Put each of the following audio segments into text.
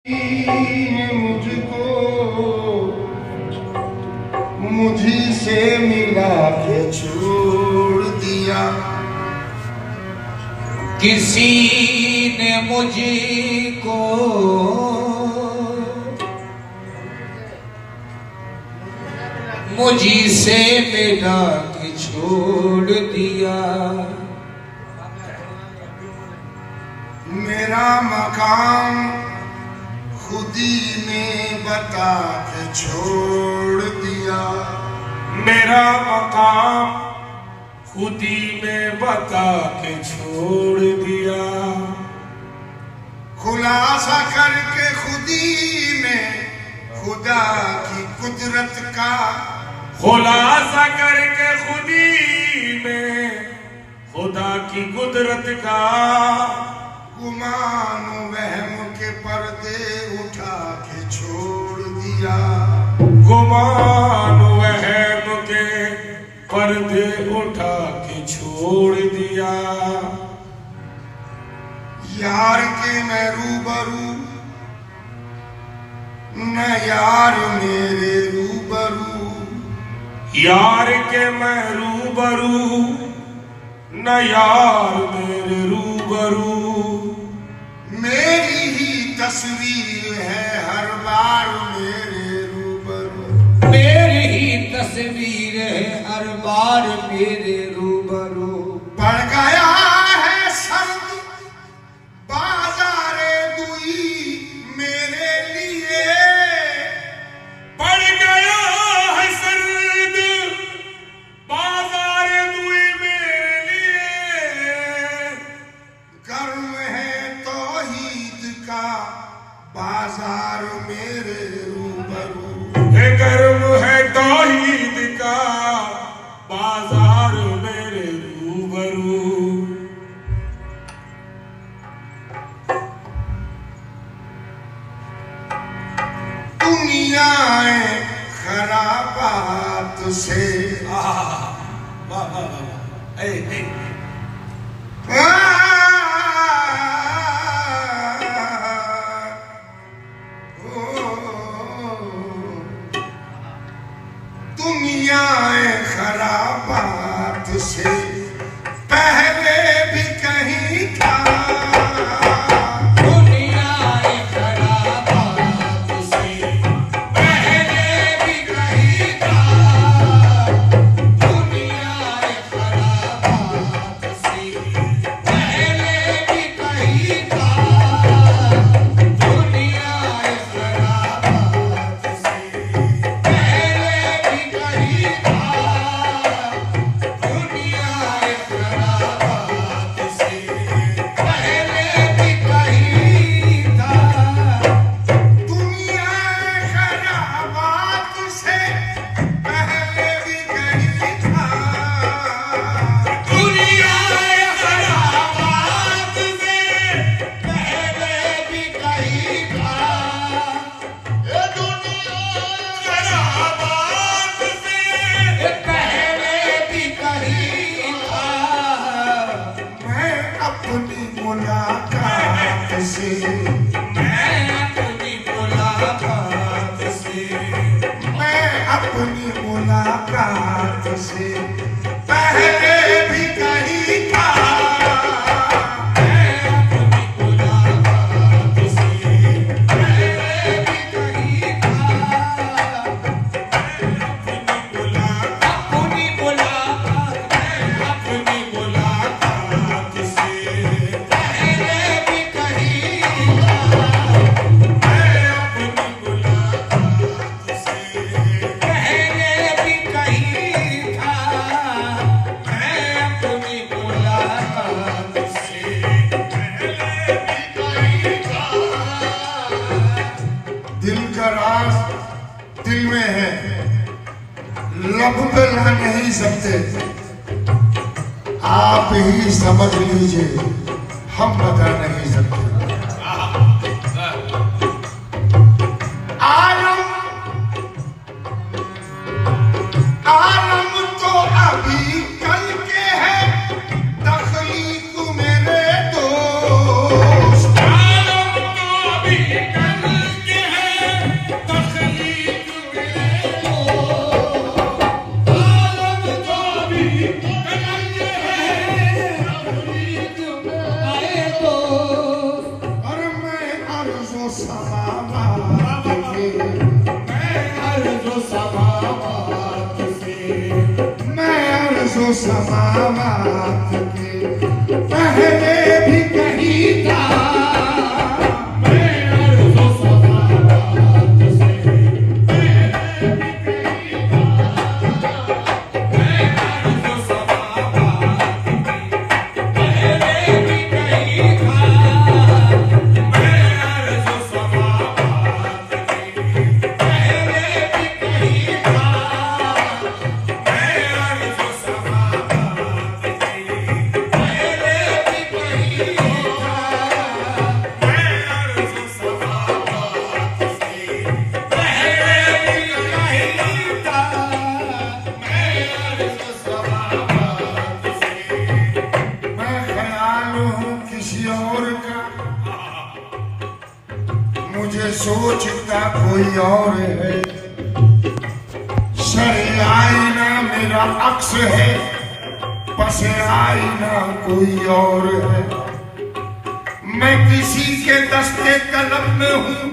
मुझको मुझी से मिला के छोड़ दिया। किसी ने मुझको मुझी से मिला के छोड़ दिया। मेरा मकाम खुदी ने बता के छोड़ दिया। मेरा मकाम खुदी ने बता के छोड़ दिया। खुलासा करके खुदी में खुदा की कुदरत का, खुलासा करके खुदी में खुदा की कुदरत का, गुमान वहम के पर्दे उठा के छोड़ दिया। गुमान वहम के पर्दे उठा के छोड़ दिया। यार के मैं रूबरू न यार मेरे रूबरू, यार के मैं रूबरू न यार मेरे रूबरू। मेरी ही तस्वीर है हर बार मेरे रूबरू। मेरी ही तस्वीर है हर बार मेरे रूबरू। पड़ गया है सर्द बाजारे दुई मेरे लिए, पड़ गया है सर्द बाजार दुई मेरे लिए। गर्म है तौहीद का बाजार मेरे रूबरू। गर्म है तौहीद का बाजार मेरे रूबरू। दुनियाए खराबात से दुनियाए खराबात से पहले भी कहीं था। दुनियाए खराबात से पहले भी कहीं था। दुनियाए खराबात से पहले भी कहीं था। दुनियाए खराबात से पहले भी कहीं था। दुनियाए खराबात से पहले भी कहीं था। दुनिया खराबात से पहले भी कहीं था। दुनियाए खराबात से पहले भी कहीं था। ये दुनिया खराबात से पहले भी कहीं था। मैं अपनी मुलाकात से, मैं अपनी मुलाकात से, मैं अपनी मुलाकात से पहले भी कहीं था। मैं अपनी मुलाकात से पहले भी कहीं था। अपनी मुलाकात, अपनी मुलाकात से पहले भी कहीं था। मैं अपनी मुलाकात से पहले भी कहीं था। मैं अपनी मुलाकात से पहले भी कहीं था। दिल का राज दिल में है, लब पे ला नहीं सकते। आप ही समझ लीजिए, हम बता नहीं सकते। आलम आलम तो अभी कल के है, तख्लीक मेरे दोस्त। आलम तो अभी कल समावात के, मैं अर्ज़ो समावात से, मैं अर्ज़ो समावात के पहले भी कहीं था। मैं अर्ज़ो समावात से पहले भी कहीं था। मैं अर्ज़ो समावात की पहले भी कहीं था। मैं अर्ज़ो समावात की पहले भी कहीं था। मैं अर्ज़ो समावात की पहले भी कहीं था। मैं अर्ज़ो समावात से पहले भी कहीं था। मैं अर्ज़ो समावात से मैं ख्याल हूँ किसी और का, मुझे सोचता कोई और है। सर आईना मेरा अक्स है, पस आईना कोई और है। मैं किसी के दस्ते कलम में हूँ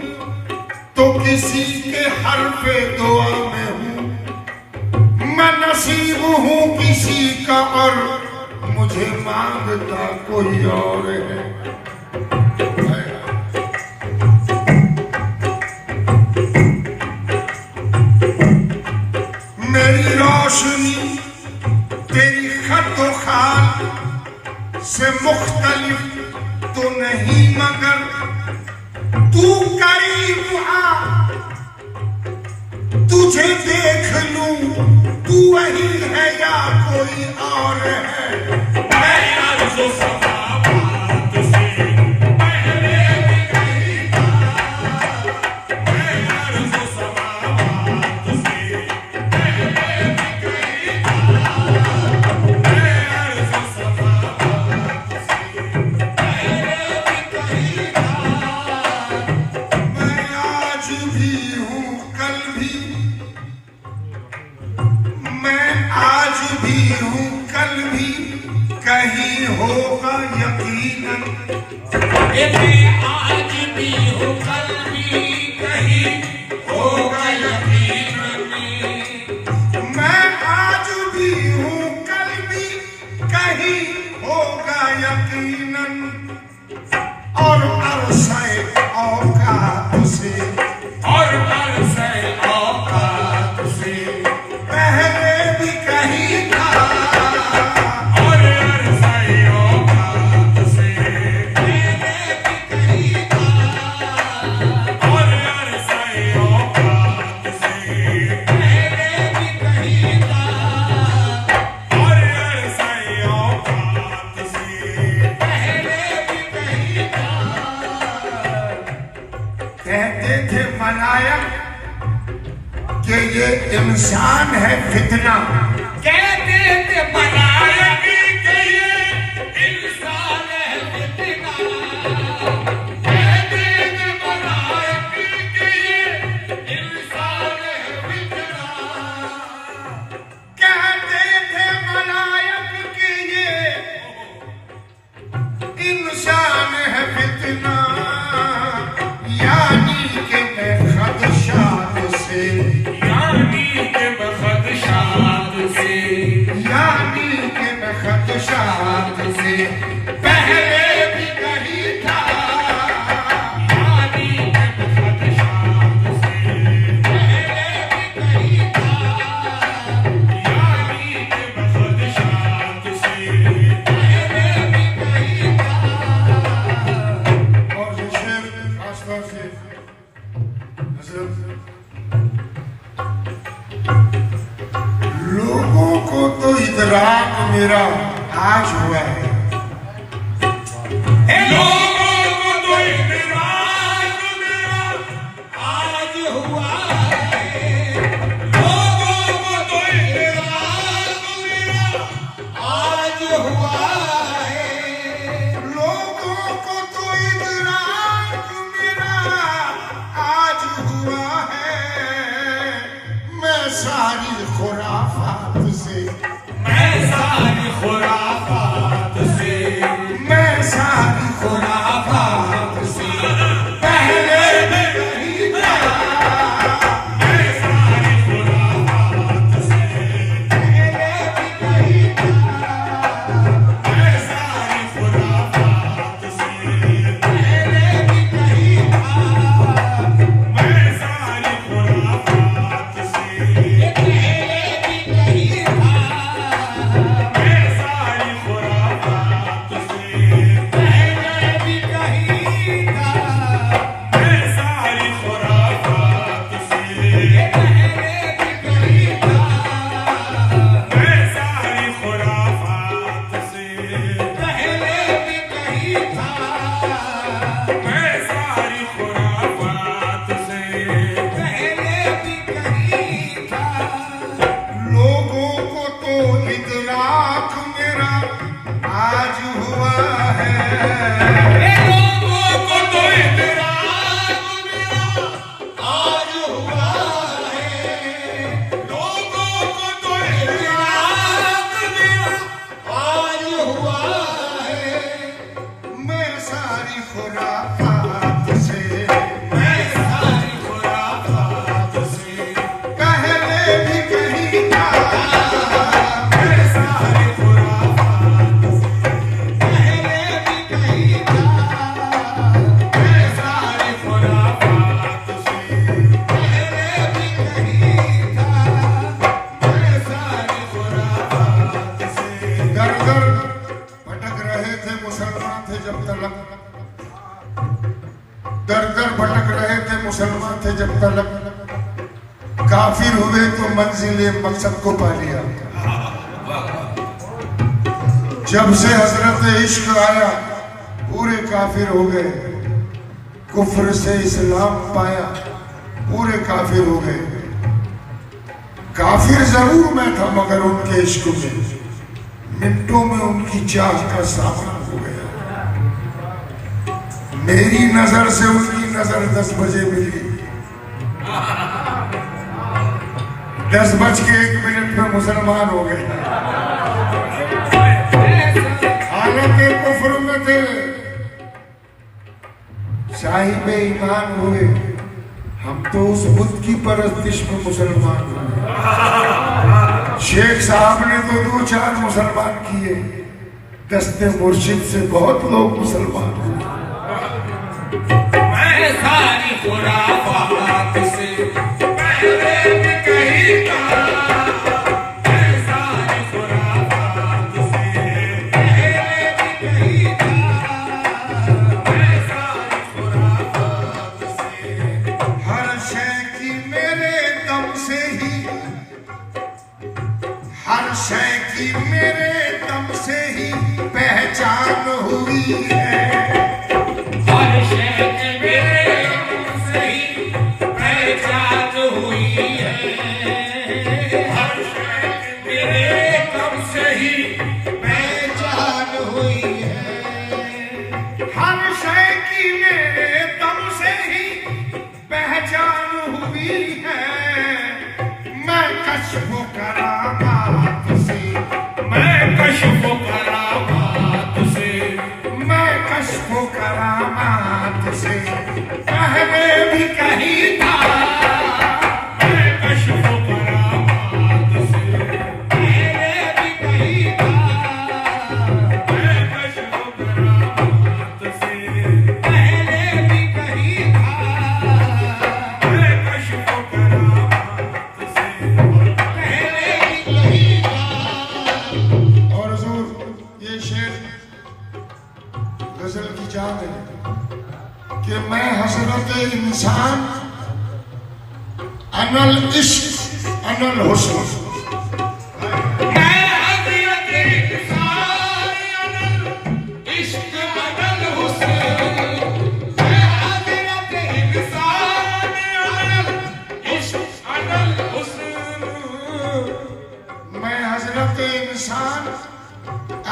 तो किसी के हरफे दुआ में हूँ। मैं नसीब हूँ किसी का और मुझे मांगता कोई और है। मेरी रोशनी तेरी खतो खाल से मुख्तलिफ तो नहीं, मगर तू करीब आ, तुझे देख लूं, तू वही है या कोई और है। मैं अर्ज़ो समावात से पहले भी कहीं था। मैं अर्ज़ो समावात से पहले भी कहीं था। मैं अर्ज़ो समावात से पहले भी कहीं था। मैं आज भी हूँ कल भी, मैं आज भी हूँ कल भी, कहीं होगा यकीनन। मैं आज भी हूँ कल भी कहीं होगा यकीनन। मैं आज भी हूँ कल भी, कहीं होगा यकीनन। और अरसे औकात से, और अरसे औकात से पहले भी कहीं था। और अरसे औकात से पहले भी कहीं था। और अरसे औकात से पहले भी कहीं था। और अरसे औकात से पहले भी कहीं था। कहते थे मलायक कि ये इंसान है फितना, कहते थे मलायक के ये इंसान है फितना। कहते थे मलायक के ये इंसान है फितना। कहते थे मलायक कि ये इंसान है फितना। यानी कि मैं खदशात से, यानी के बखदशात से, यानी कि मैं खदशात से पहले भी कहीं था। यानी के बखदशात से पहले भी कहीं था। यानी के बखदशात से पहले भी कहीं था। और ये शेर खासतौर से हजरत लोगों को तो इदराक मेरा आज हुआ है। लोगों को तो इदराक मेरा आज हुआ है। लोगों को तो इदराक मेरा आज हुआ है। लोगों को तो इदराक मेरा आज हुआ है। मैं सारी खुराफात से, मैं सारी खुराफात से, मैं सारी खुराफात थे जब तलक काफिर हुए तो मंजिले मकसद को पा लिया। जब से हजरत इश्क आया पूरे काफिर हो गए, कुफ्र से इस्लाम पाया पूरे काफिर हो गए। काफिर जरूर मैं था मगर उनके इश्क में मिनटों में उनकी चाह का सामना हो गया। मेरी नजर से उनकी नजर 10 बजे मिली, 10:01 में मुसलमान हो गए। हालांकि कुफ्र में थे, साहिब ईमान हुए, हम तो उस बुत की परस्तिश में मुसलमान हुए। शेख साहब ने तो 2-4 मुसलमान किए, दस्ते मुर्शिद से बहुत लोग मुसलमान हुए। मैं सारी खुराफात से पहले भी कहीं था, मैं सारी खुराफात से पहले भी कहीं था, मैं सारी खुराफात से हर शय की मेरे दम से ही, हर शय की मेरे दम से ही पहचान हुई है। हर शय के मेरे दम से ही पहचान हुई है, हर शय के मेरे दम से ही पहचान हुई है, हर शय की मेरे दम से ही पहचान हुई है। मैं कश्फ करामात से, मैं कश्फ करामात से, मैं कश्फ करामात से पहले भी कहीं था। मैं कश्फ करामात से पहले भी कहीं था, मैं कश्फ करामात से पहले भी कहीं था, मैं कश्फ करामात से पहले भी कहीं था। और हुजूर ये शेर गजल की जान है कि मैं हसरत इंसान अनल इश्क अनल हुस्न, मैं हज़रत इंसान अनल इश्क अनल हुस्न, मैं हज़रत इंसान अनल इश्क अनल हुस्न, मैं हजरत इंसान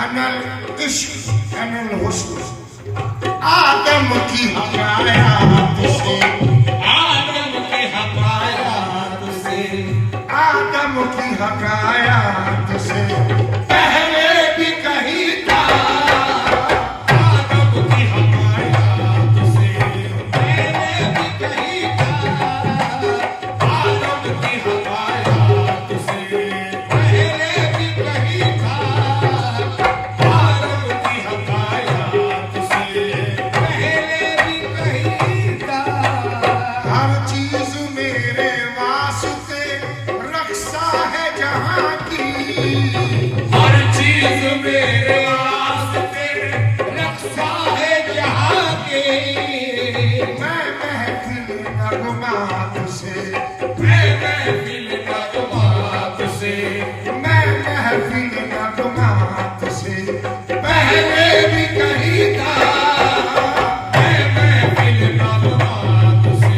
अनल इश्क अनल हुस्न। आदम की हकायात से, आदम के हकायात से, आदम की हकायात से पहले भी कहीं था। आदम की हकायात से पहले भी कहीं था, आदम की हकायात से पहले भी कहीं था, आदम की हकायात से पहले भी कहीं था। हर चीज मेरे वास्ते रक्षा है जहां की, हर चीज मेरे वास्ते रक्षा है जहां के, मैं महफिल नगमात से, मैं महफिल नगमात से मैं महफिल नगमात से पहले भी कहीं था, मैं महफिल नगमात से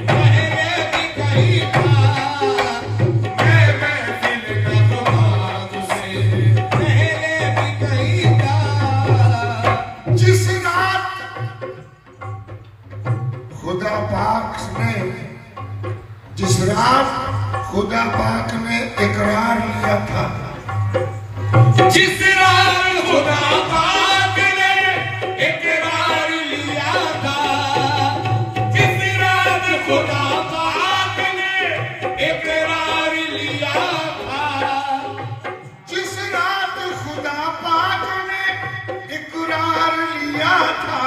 पहले भी कहीं था, मैं महफिल नगमात से पहले भी कहीं था। जिस रात खुदा पाक ने, जिस रात खुदा पाक ने इकरार लिया था, जिस रात खुदा पाक ने इकरार लिया था, जिस रात खुदा पाक ने इकरार लिया था, जिस रात खुदा पाक ने इकरार लिया था,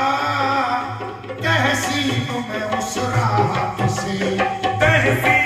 तहसीन में उस रात से, तहसीन